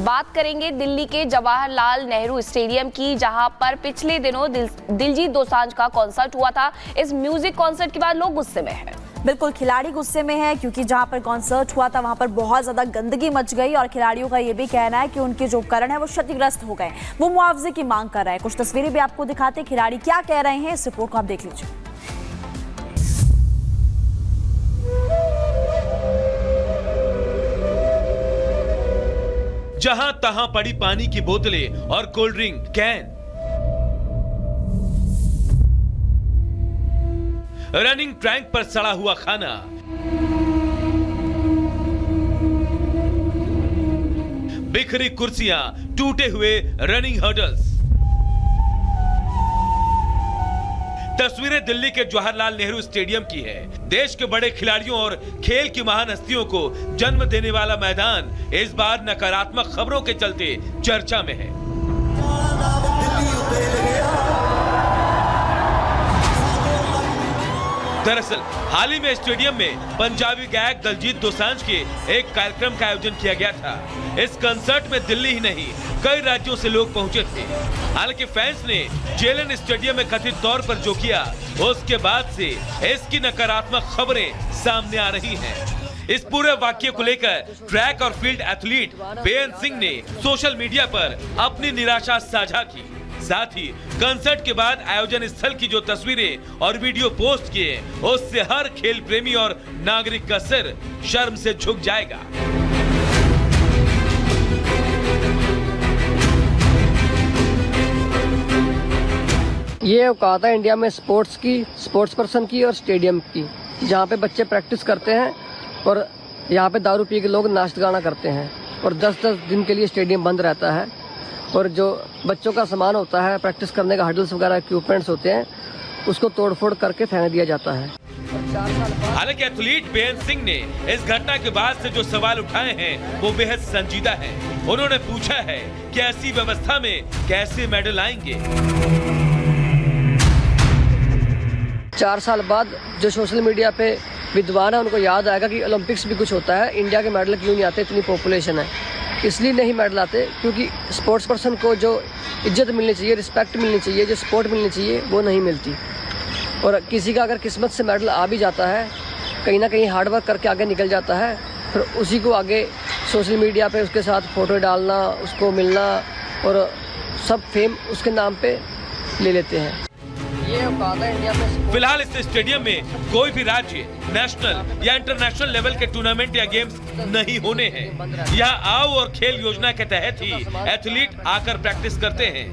बात करेंगे दिल्ली के जवाहरलाल नेहरू स्टेडियम की, जहां पर पिछले दिनों दिलजीत दोसांझ का कॉन्सर्ट हुआ था। इस म्यूजिक कॉन्सर्ट के बाद लोग गुस्से में हैं। बिल्कुल, खिलाड़ी गुस्से में है क्योंकि जहां पर कॉन्सर्ट हुआ था वहां पर बहुत ज्यादा गंदगी मच गई और खिलाड़ियों का ये भी कहना है कि उनके जो उपकरण है वो क्षतिग्रस्त हो गए। वो मुआवजे की मांग कर रहे हैं। कुछ तस्वीरें भी आपको दिखाते हैं खिलाड़ी क्या कह रहे हैं, इस रिपोर्ट को आप देख लीजिए। जहां तहां पड़ी पानी की बोतलें और cold drink can, running track पर सड़ा हुआ खाना, बिखरी कुर्सियां, टूटे हुए रनिंग हर्डल्स। तस्वीरें दिल्ली के जवाहरलाल नेहरू स्टेडियम की है। देश के बड़े खिलाड़ियों और खेल की महान हस्तियों को जन्म देने वाला मैदान इस बार नकारात्मक खबरों के चलते चर्चा में है। दरअसल हाल ही में स्टेडियम में पंजाबी गायक दिलजीत दोसांझ के एक कार्यक्रम का आयोजन किया गया था। इस कंसर्ट में दिल्ली ही नहीं कई राज्यों से लोग पहुंचे थे। हालांकि फैंस ने जेएलएन स्टेडियम में कथित तौर पर जो किया, उसके बाद से इसकी नकारात्मक खबरें सामने आ रही हैं। इस पूरे वाक्य को लेकर ट्रैक और फील्ड एथलीट बेअंत सिंह ने सोशल मीडिया पर अपनी निराशा साझा की। साथ ही कंसर्ट के बाद आयोजन स्थल की जो तस्वीरें और वीडियो पोस्ट किए, उससे हर खेल प्रेमी और नागरिक का सिर शर्म से झुक जाएगा। ये औकात है इंडिया में स्पोर्ट्स की, स्पोर्ट्स पर्सन की और स्टेडियम की, जहाँ पे बच्चे प्रैक्टिस करते हैं और यहाँ पे दारू पी के लोग नाच गाना करते हैं और 10-10 दिन के लिए स्टेडियम बंद रहता है। और जो बच्चों का सामान होता है, प्रैक्टिस करने का हडल्स वगैरह इक्विपमेंट्स होते हैं, उसको तोड़फोड़ करके फेंक दिया जाता है। हालांकि एथलीट बेअंत सिंह ने इस घटना के बाद से जो सवाल उठाए हैं वो बेहद संजीदा है। उन्होंने पूछा है कि ऐसी व्यवस्था में कैसे मेडल आएंगे। 4 साल बाद जो सोशल मीडिया पे विद्वान है उनको याद आएगा कि ओलंपिक्स भी कुछ होता है, इंडिया के मेडल क्यों नहीं आते, इतनी पॉपुलेशन है इसलिए नहीं मेडल आते, क्योंकि स्पोर्ट्स पर्सन को जो इज्जत मिलनी चाहिए, रिस्पेक्ट मिलनी चाहिए, जो सपोर्ट मिलनी चाहिए वो नहीं मिलती। और किसी का अगर किस्मत से मेडल आ भी जाता है, कहीं ना कहीं हार्ड वर्क करके आगे निकल जाता है, फिर उसी को आगे सोशल मीडिया पे उसके साथ फोटो डालना, उसको मिलना और सब फेम उसके नाम पे ले लेते हैं। ये औकात है इंडिया में। फिलहाल इस स्टेडियम में कोई भी राज्य, नेशनल या इंटरनेशनल लेवल के टूर्नामेंट या गेम्स नहीं होने हैं। यहाँ आओ और खेल योजना के तहत ही एथलीट आकर प्रैक्टिस करते हैं।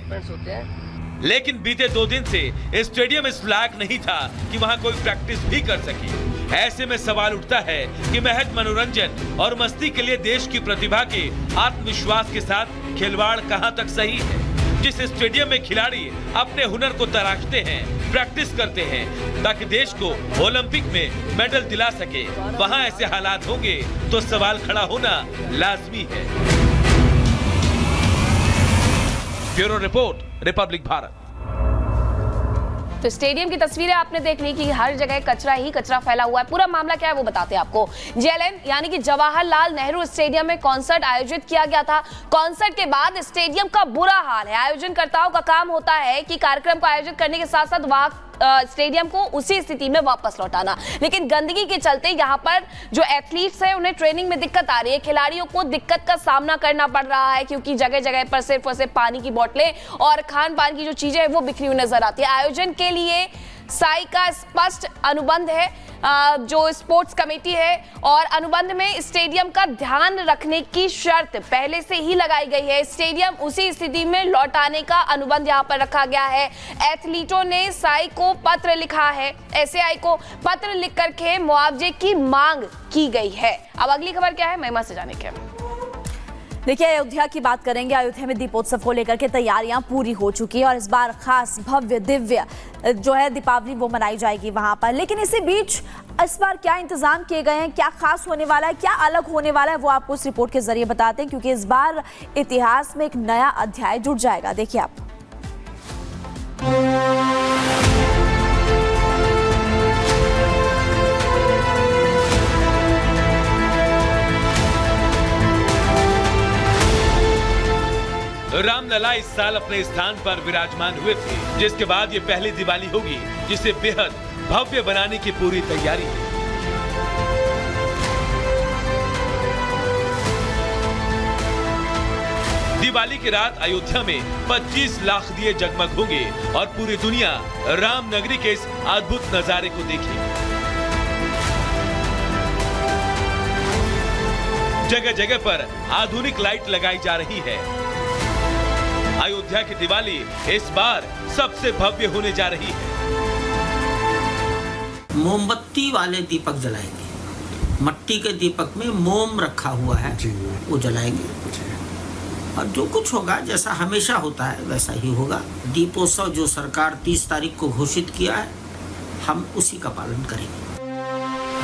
लेकिन बीते 2 दिन से स्टेडियम इस लायक नहीं था कि वहाँ कोई प्रैक्टिस भी कर सके। ऐसे में सवाल उठता है कि महज मनोरंजन और मस्ती के लिए देश की प्रतिभा के आत्मविश्वास के साथ खिलवाड़ कहाँ तक सही है। जिस स्टेडियम में खिलाड़ी अपने हुनर को तराशते हैं, प्रैक्टिस करते हैं ताकि देश को ओलंपिक में मेडल दिला सके, वहां ऐसे हालात होंगे तो सवाल खड़ा होना लाजमी है। Bureau report, republic Bharat. तो स्टेडियम की तस्वीरें आपने देख ली कि हर जगह कचरा ही कचरा फैला हुआ है। पूरा मामला क्या है वो बताते हैं आपको। जेएलएन यानी कि जवाहरलाल नेहरू स्टेडियम में कॉन्सर्ट आयोजित किया गया था। कॉन्सर्ट के बाद स्टेडियम का बुरा हाल है। आयोजनकर्ताओं का काम होता है कि कार्यक्रम को आयोजित करने के साथ साथ वहां स्टेडियम को उसी स्थिति में वापस लौटाना, लेकिन गंदगी के चलते यहाँ पर जो एथलीट्स हैं उन्हें ट्रेनिंग में दिक्कत आ रही है। खिलाड़ियों को दिक्कत का सामना करना पड़ रहा है क्योंकि जगह जगह पर सिर्फ और सिर्फ पानी की बोतलें और खान पान की जो चीजें हैं वो बिखरी हुई नजर आती है। आयोजन के लिए साई का स्पष्ट अनुबंध है, जो स्पोर्ट्स कमेटी है, और अनुबंध में स्टेडियम का ध्यान रखने की शर्त पहले से ही लगाई गई है। स्टेडियम उसी स्थिति में लौटाने का अनुबंध यहाँ पर रखा गया है। एथलीटों ने साई को पत्र लिखा है, एसएआई को पत्र लिख करके मुआवजे की मांग की गई है। अब अगली खबर क्या है, महिमा से जाने के। देखिए, अयोध्या की बात करेंगे। अयोध्या में दीपोत्सव को लेकर के तैयारियां पूरी हो चुकी है और इस बार खास भव्य दिव्य जो है दीपावली वो मनाई जाएगी वहां पर। लेकिन इसी बीच इस बार क्या इंतजाम किए गए हैं, क्या खास होने वाला है, क्या अलग होने वाला है, वो आपको इस रिपोर्ट के जरिए बताते हैं, क्योंकि इस बार इतिहास में एक नया अध्याय जुड़ जाएगा। देखिए आप। रामलला इस साल अपने स्थान पर विराजमान हुए थे, जिसके बाद ये पहली दिवाली होगी जिसे बेहद भव्य बनाने की पूरी तैयारी है। दिवाली की रात अयोध्या में 25 लाख दिए जगमग होंगे और पूरी दुनिया राम नगरी के इस अद्भुत नजारे को देखेगी। जगह जगह पर आधुनिक लाइट लगाई जा रही है। अयोध्या की दिवाली इस बार सबसे भव्य होने जा रही है। मोमबत्ती वाले दीपक जलाएंगे, मट्टी के दीपक में मोम रखा हुआ है, वो जलाएंगे और जो कुछ होगा जैसा हमेशा होता है वैसा ही होगा। दीपोत्सव जो सरकार 30 तारीख को घोषित किया है, हम उसी का पालन करेंगे।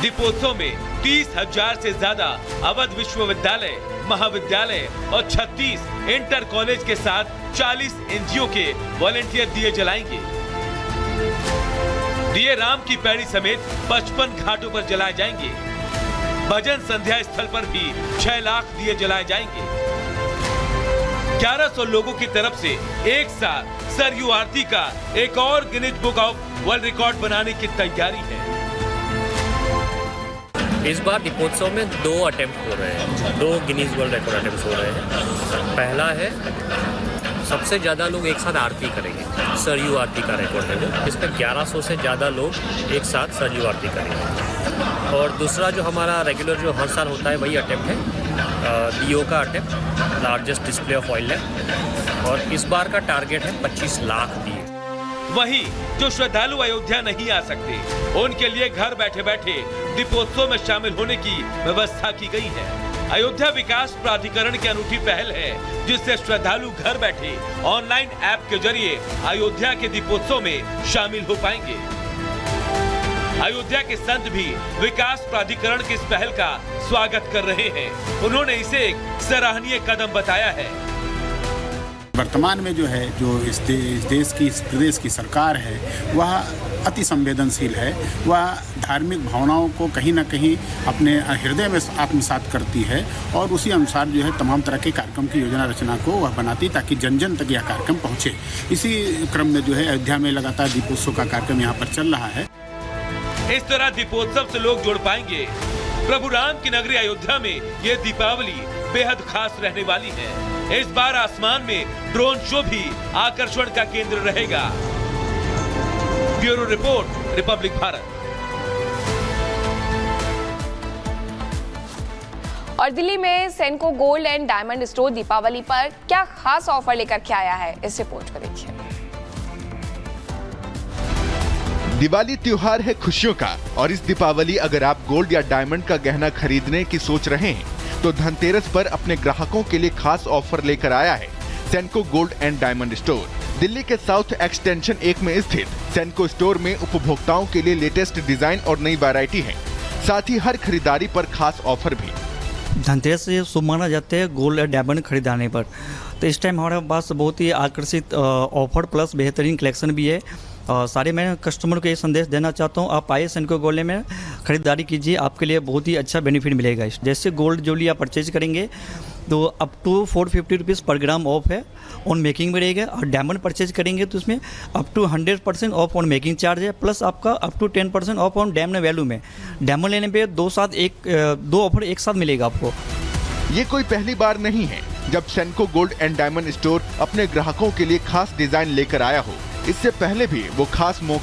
दीपोत्सव में 30,000 से ज्यादा अवध विश्वविद्यालय, महाविद्यालय और 36 इंटर कॉलेज के साथ 40 एनजीओ के वॉलेंटियर दिए जलाएंगे। दिए राम की पैड़ी समेत 55 घाटों पर जलाए जाएंगे। भजन संध्या स्थल पर भी 6 लाख दिए जलाए जाएंगे। 1100 लोगों की तरफ से एक साथ सरयू आरती का एक और Guinness book of world record बनाने की तैयारी है। इस बार दीपोत्सव में 2 अटेम्प्ट हो रहे हैं, 2 गिनीज वर्ल्ड रिकॉर्ड अटेम्प्ट हो रहे हैं। पहला है सबसे ज़्यादा लोग एक साथ आरती करेंगे, सरयू आरती का रिकॉर्ड है वो, इसमें 1100 से ज़्यादा लोग एक साथ सरयू आरती करेंगे। और दूसरा जो हमारा रेगुलर जो हर साल होता है वही अटेम्प्ट है, डीओ का attempt, largest display of oil है, और इस बार का टारगेट है 25 लाख दिए। वहीं जो श्रद्धालु अयोध्या नहीं आ सकते, उनके लिए घर बैठे बैठे दीपोत्सव में शामिल होने की व्यवस्था की गई है। अयोध्या विकास प्राधिकरण की अनूठी पहल है, जिससे श्रद्धालु घर बैठे ऑनलाइन ऐप के जरिए अयोध्या के दीपोत्सव में शामिल हो पाएंगे। अयोध्या के संत भी विकास प्राधिकरण की इस पहल का स्वागत कर रहे हैं। उन्होंने इसे एक सराहनीय कदम बताया है। वर्तमान में जो है, जो इस देश की, इस प्रदेश की सरकार है, वह अति संवेदनशील है। वह धार्मिक भावनाओं को कहीं ना कहीं अपने हृदय में आत्मसात करती है और उसी अनुसार जो है तमाम तरह के कार्यक्रम की योजना रचना को वह बनाती, ताकि जन जन तक यह कार्यक्रम पहुँचे। इसी क्रम में जो है अयोध्या में लगातार दीपोत्सव का कार्यक्रम यहाँ पर चल रहा है। इस तरह दीपोत्सव से लोग जुड़ पाएंगे। प्रभु राम की नगरी अयोध्या में ये दीपावली बेहद खास रहने वाली है। इस बार आसमान में ड्रोन शो भी आकर्षण का केंद्र रहेगा। Bureau report, republic Bharat. और दिल्ली में Senco gold and diamond store Deepawali पर क्या खास ऑफर लेकर के आया है, इस रिपोर्ट को देखिए। दिवाली त्योहार है खुशियों का, और इस दीपावली अगर आप गोल्ड या डायमंड का गहना खरीदने की सोच रहे हैं तो धनतेरस पर अपने ग्राहकों के लिए खास ऑफर लेकर आया है Senco gold and diamond store. Delhi के साउथ एक्सटेंशन 1 में स्थित सेनको स्टोर में उपभोक्ताओं के लिए लेटेस्ट डिजाइन और नई वैरायटी है, साथ ही हर खरीदारी पर खास ऑफर भी। धनतेरस से शुभ माना जाता है गोल्ड और डायमंड खरीदाने पर, तो इस टाइम हमारे पास बहुत ही आकर्षित ऑफर प्लस बेहतरीन कलेक्शन भी है। सारे मैं कस्टमर को ये संदेश देना चाहता हूँ, आप आइए सेनको गोल्ड में खरीदारी कीजिए, आपके लिए बहुत ही अच्छा बेनिफिट मिलेगा। जैसे गोल्ड ज्वेलरी आप परचेज करेंगे तो up to 450 rupees per gram off है, ऑन मेकिंग में रहेगा। और डायमंड परचेज करेंगे तो उसमें up to 100% off on making charge है, प्लस आपका up to 10% off on diamond value में। डायमंड लेने पे 2 ऑफर एक साथ मिलेगा आपको। ये कोई पहली बार नहीं है जब सेनको गोल्ड एंड डायमंड स्टोर अपने ग्राहकों के लिए खास डिजाइन लेकर आया हो। इससे पहले भी वो खास मौकों